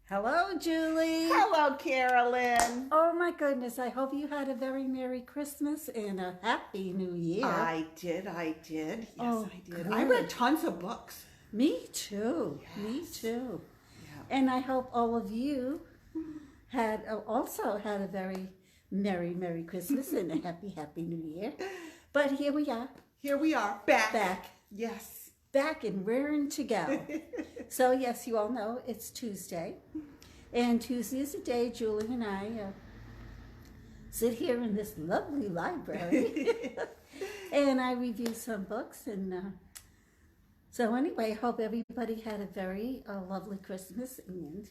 Hello, Julie. Hello, Carolyn. Oh my goodness, I hope you had a very Merry Christmas and a Happy New Year. I did. Yes, Oh, I did. good. I read tons of books. Me too. Me Yes. too. Yeah. And I hope all of you had also had a very Merry Christmas and a Happy New Year. But here we are, Here we are, back. back and raring to go. So yes, you all know it's Tuesday. And Tuesday is the day Julie and I sit here in this lovely library and I review some books. And so anyway, I hope everybody had a very lovely Christmas and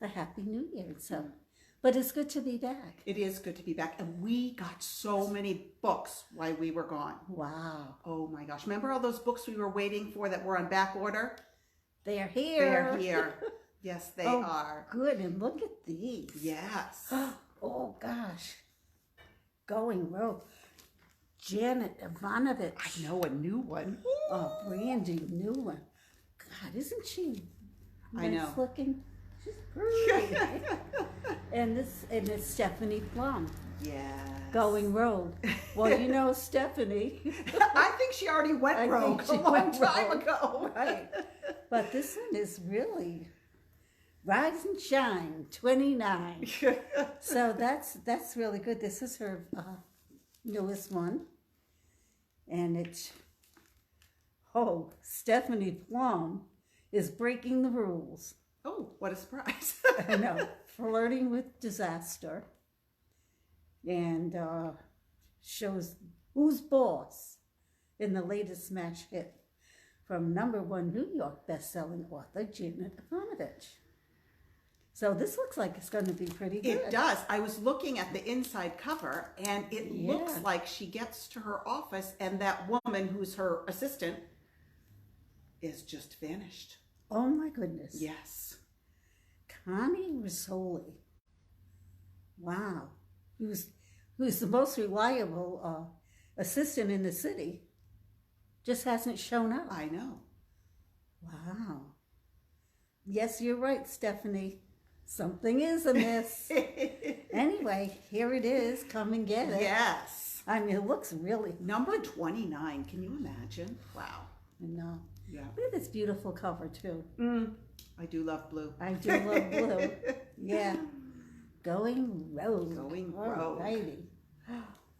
a Happy New Year. But it's good to be back. It is good to be back. And we got so many books while we were gone. Wow. Oh my gosh. Remember all those books we were waiting for that were on back order? They're here. They're here. Yes, they are. Good. And look at these. Yes. Oh gosh. Going Rogue. Janet Ivanovich. I know, a new one. A brand new one. God, isn't she nice I know. looking? She's pretty. and it's Stephanie Plum. Yes. Going Rogue. Well, you know Stephanie. I think she already went rogue a long time ago. Right. But this one is really Rise and Shine 29. So that's really good. This is her newest one. And it's, Stephanie Plum is breaking the rules. Oh, what a surprise. I know. Flirting with disaster. And shows who's boss in the latest smash hit from #1 New York best-selling author Janet Ivanovich. So this looks like it's going to be pretty good. It does. I was looking at the inside cover, and it looks like she gets to her office, and that woman who's her assistant is just vanished. Oh my goodness. Yes. Connie Rizzoli. Wow. Who's the most reliable assistant in the city. Just hasn't shown up. I know. Wow. Yes, you're right, Stephanie. Something is amiss. Anyway, here it is. Come and get it. Yes. I mean, it looks really... Number 29. Can you imagine? Wow. I know. Yeah. Look at this beautiful cover, too. I do love blue. I do love blue. Yeah. Going Rogue. Going Rogue. Alrighty.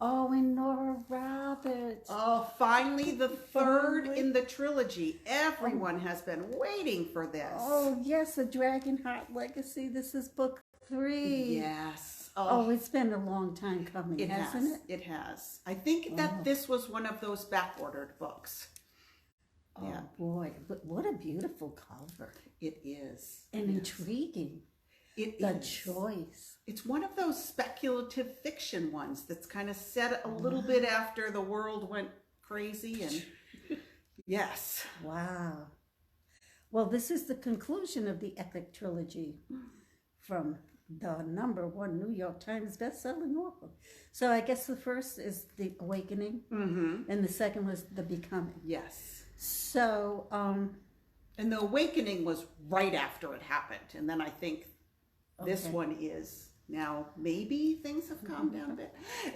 Oh, and Nora Roberts. Oh, finally the third in the trilogy. Everyone has been waiting for this. Oh, yes, A Dragonheart Legacy. This is book 3. Yes. Oh, it's been a long time coming, hasn't it? It has. I think that this was one of those back-ordered books. Oh, Yeah. boy. But what a beautiful cover. It is. And intriguing. The choice. It's one of those speculative fiction ones that's kind of set a little bit after the world went crazy. And yes. Wow. Well, this is the conclusion of the epic trilogy from the #1 New York Times best-selling author. So I guess the first is The Awakening, and the second was The Becoming. Yes. So, and The Awakening was right after it happened. And then I think this one is now, maybe things have calmed down a bit.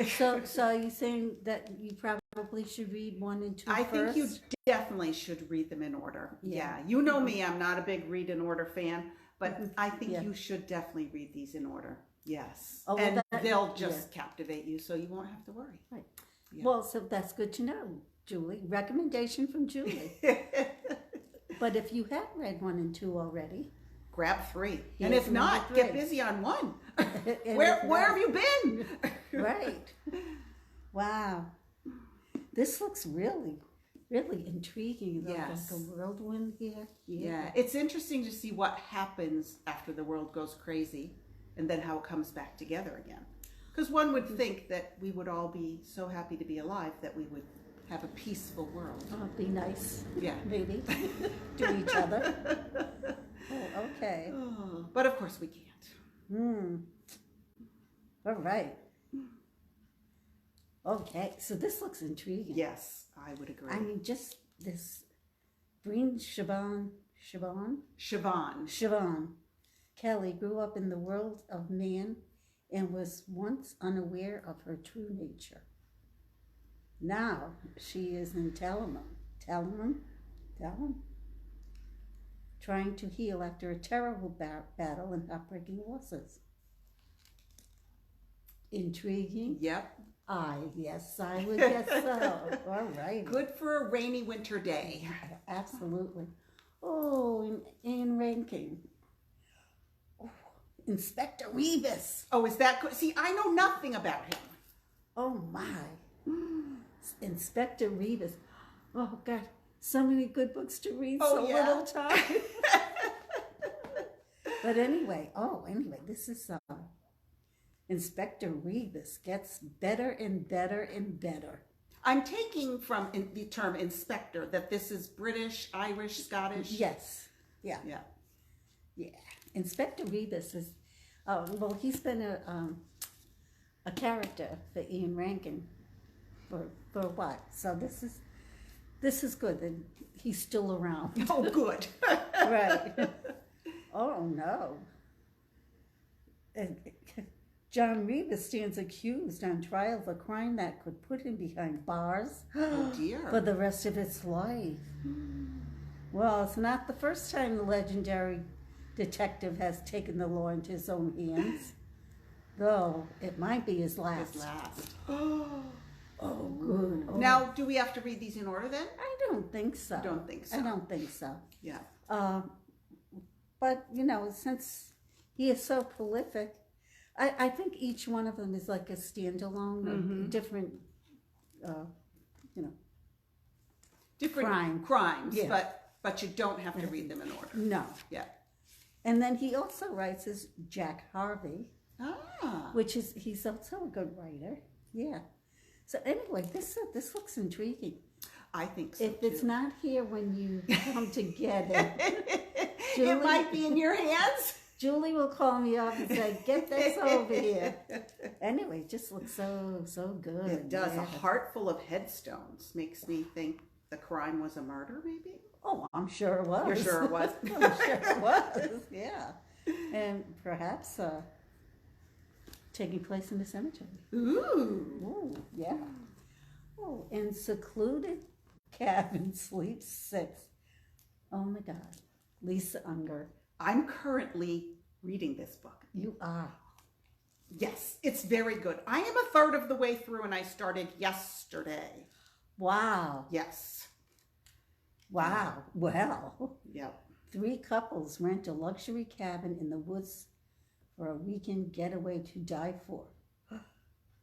so are you saying that you probably should read 1 and 2 I first? think you definitely should read them in order. Yeah. You know me, I'm not a big read in order fan, but I think you should definitely read these in order. Yes. Oh, well, and they'll just captivate you, so you won't have to worry. Right. Yeah. Well, so that's good to know, Julie. Recommendation from Julie. But if you have read 1 and 2 already, grab 3. Here's And if not, number 3. get busy on 1. And Where have you been? Right. Wow. This looks really intriguing. Yes. Like a whirlwind here. Yeah. It's interesting to see what happens after the world goes crazy and then how it comes back together again. Because one would think that we would all be so happy to be alive that we would have a peaceful world. Oh, be nice. Yeah. Maybe. To each other. Oh, okay. Oh, but of course we can't. All right. Okay, so this looks intriguing. Yes, I would agree. I mean, just this Breen Siobhan Siobhan. Kelly grew up in the world of man and was once unaware of her true nature. Now she is in Tellamum, trying to heal after a terrible battle and heartbreaking losses. Intriguing? Yep. Yes, I would guess so. All right. Good for a rainy winter day. Absolutely. Oh, and Ian Rankin. Oh, Inspector Rebus. Oh, is that good? See, I know nothing about him. Oh, my. Inspector Rebus. Oh, God. So many good books to read, Oh, yeah. little time. But anyway, this is Inspector Rebus gets better and better and better. I'm taking from the term inspector that this is British, Irish, Scottish. Yes. Yeah. Yeah. Yeah. Inspector Rebus is, he's been a character for Ian Rankin for what? So this is good that he's still around. Oh, good. Right. Oh, no. And John Rebus stands accused on trial of a crime that could put him behind bars Oh, dear. for the rest of his life. Well, it's not the first time the legendary detective has taken the law into his own hands, though it might be his last. His last. Oh, good. Oh. Now, do we have to read these in order then? I don't think so. Don't think so. I don't think so. Yeah. But, since he is so prolific, I think each one of them is like a standalone, Mm-hmm. different, Different crimes, Yeah. but you don't have to read them in order. No. Yeah. And then he also writes as Jack Harvey, Ah. he's also a good writer. Yeah. So anyway, this looks intriguing. I think so. If it's too. not here when you come to get it, It might be in your hands. Julie will call me up and say, "Get this over here." Anyway, it just looks so good. It does. Yeah. A heart full of headstones makes me think the crime was a murder, maybe? Oh, I'm sure it was. You're sure it was? I'm sure it was. Yeah, and perhaps taking place in the cemetery. Ooh. Ooh, yeah. Oh, in secluded cabin sleeps 6. Oh my God, Lisa Unger. I'm currently reading this book. You are. Yes, it's very good. I am a third of the way through and I started yesterday. Wow. Yes. Wow. Well, Yep. 3 couples rent a luxury cabin in the woods for a weekend getaway to die for.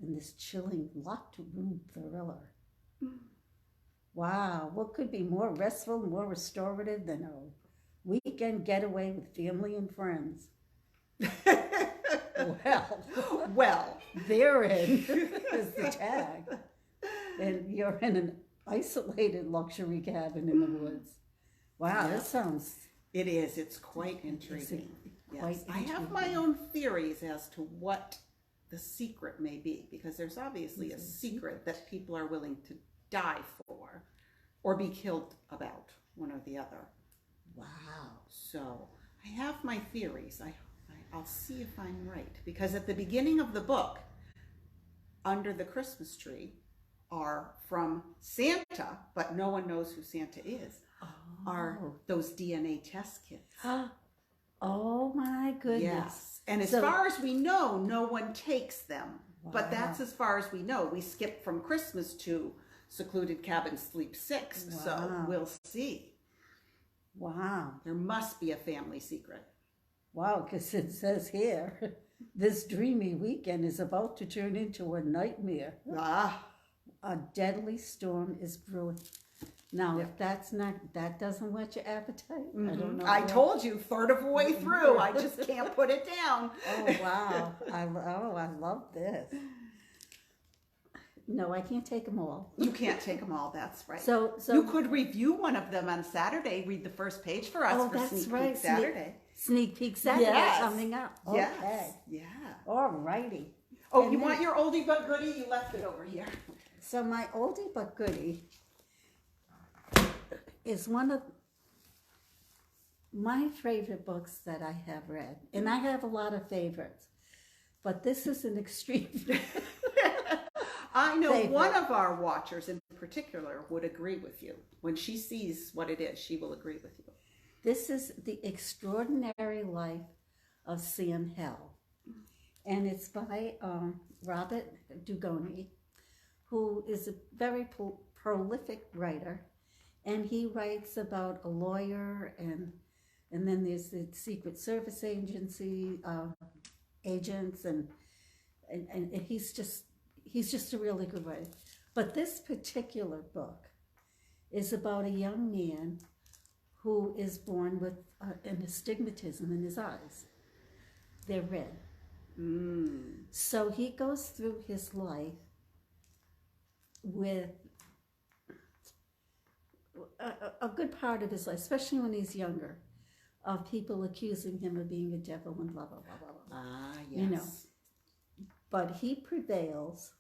In this chilling locked room thriller. Wow. What could be more restful, more restorative than a weekend getaway with family and friends? Well. Therein is the tag. And you're in an isolated luxury cabin in the woods. Wow, Yeah. this sounds... It is. It's quite intriguing. quite Yes. I have intriguing. my own theories as to what the secret may be, because there's obviously a secret that people are willing to die for or be killed about, one or the other. Wow. So I have my theories. I'll see if I'm right, because at the beginning of the book, under the Christmas tree, are from Santa, but no one knows who Santa is, are those DNA test kits. Oh my goodness. Yes. And as So- far as we know, no one takes them. But Wow. that's as far as we know. We skipped from Christmas to Secluded Cabin Sleep 6. So Wow. we'll see. Wow. There must be a family secret. Wow, because it says here, this dreamy weekend is about to turn into a nightmare. Ah, A deadly storm is brewing. Now, if that doesn't whet your appetite, I don't know. I what- told you, third of the way through. I just can't put it down. Oh, wow. I love this. No, I can't take them all. You can't take them all, that's right. So you could review one of them on Saturday, read the first page for us for that's Sneak right. Peek Saturday. Sneak Peek Saturday Yes. coming up. Okay. Yes. Yeah. All righty. Oh, And you then- want your oldie but goodie? You left it over here. So my oldie but goodie is one of my favorite books that I have read, and I have a lot of favorites, but this is an extreme. I know favorite. one of our watchers in particular would agree with you. When she sees what it is, she will agree with you. This is The Extraordinary Life of Sam Hell. And it's by Robert Dugoni, who is a very prolific writer. And he writes about a lawyer, and then there's the Secret Service agency agents, and he's just a really good writer. But this particular book is about a young man who is born with an astigmatism in his eyes. They're red. So he goes through his life with a good part of his life, especially when he's younger, of people accusing him of being a devil and blah, blah, blah, blah, blah. Ah, yes. You know. But he prevails,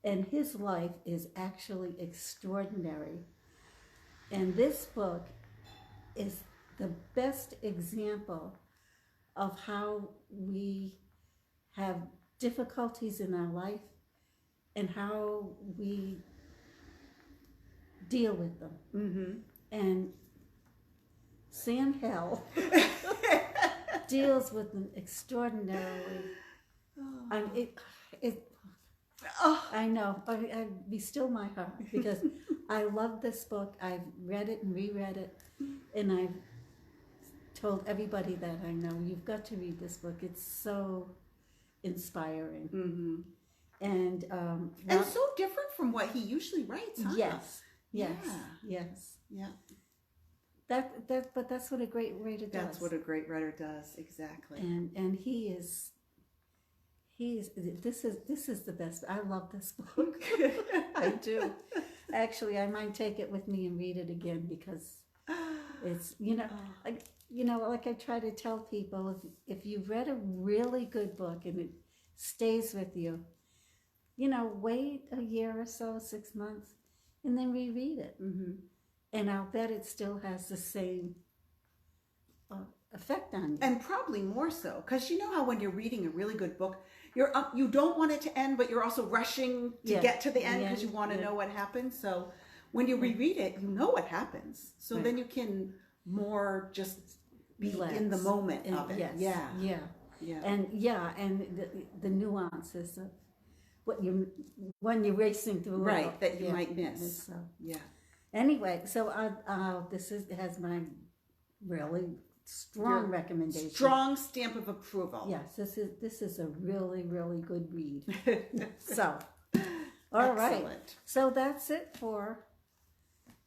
and his life is actually extraordinary. And this book is the best example of how we have difficulties in our life and how we deal with them. Mm-hmm. And Sam Hell deals with them extraordinarily. I know. I'd be still my heart, because I love this book. I've read it and reread it, and I've told everybody that I know, you've got to read this book. It's so inspiring. Mm-hmm. And so different from what he usually writes, huh? Yes. Yeah. But that's what a great writer does. That's what a great writer does, exactly. And this is the best. I love this book. I do. Actually, I might take it with me and read it again, because it's, like I try to tell people, if you've read a really good book and it stays with you, wait a year or so, 6 months, and then reread it. Mm-hmm. And I'll bet it still has the same effect on you. And probably more so, because you know how when you're reading a really good book, you don't want it to end, but you're also rushing to get to the end because you want to know what happens. So when you reread it, you know what happens. So then you can more just be Relax. in the moment of it. Yes. Yeah. And the nuances of when you're racing through it, that you might miss. So. Yeah. Anyway, so this has my really strong recommendation. Strong stamp of approval. Yes, this is a really, really good read. So, all right. So that's it for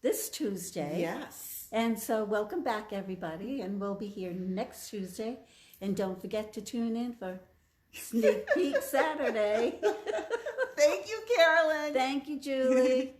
this Tuesday. Yes. And so welcome back, everybody, and we'll be here next Tuesday. And don't forget to tune in for Sneak Peek Saturday. Thank you, Carolyn. Thank you, Julie.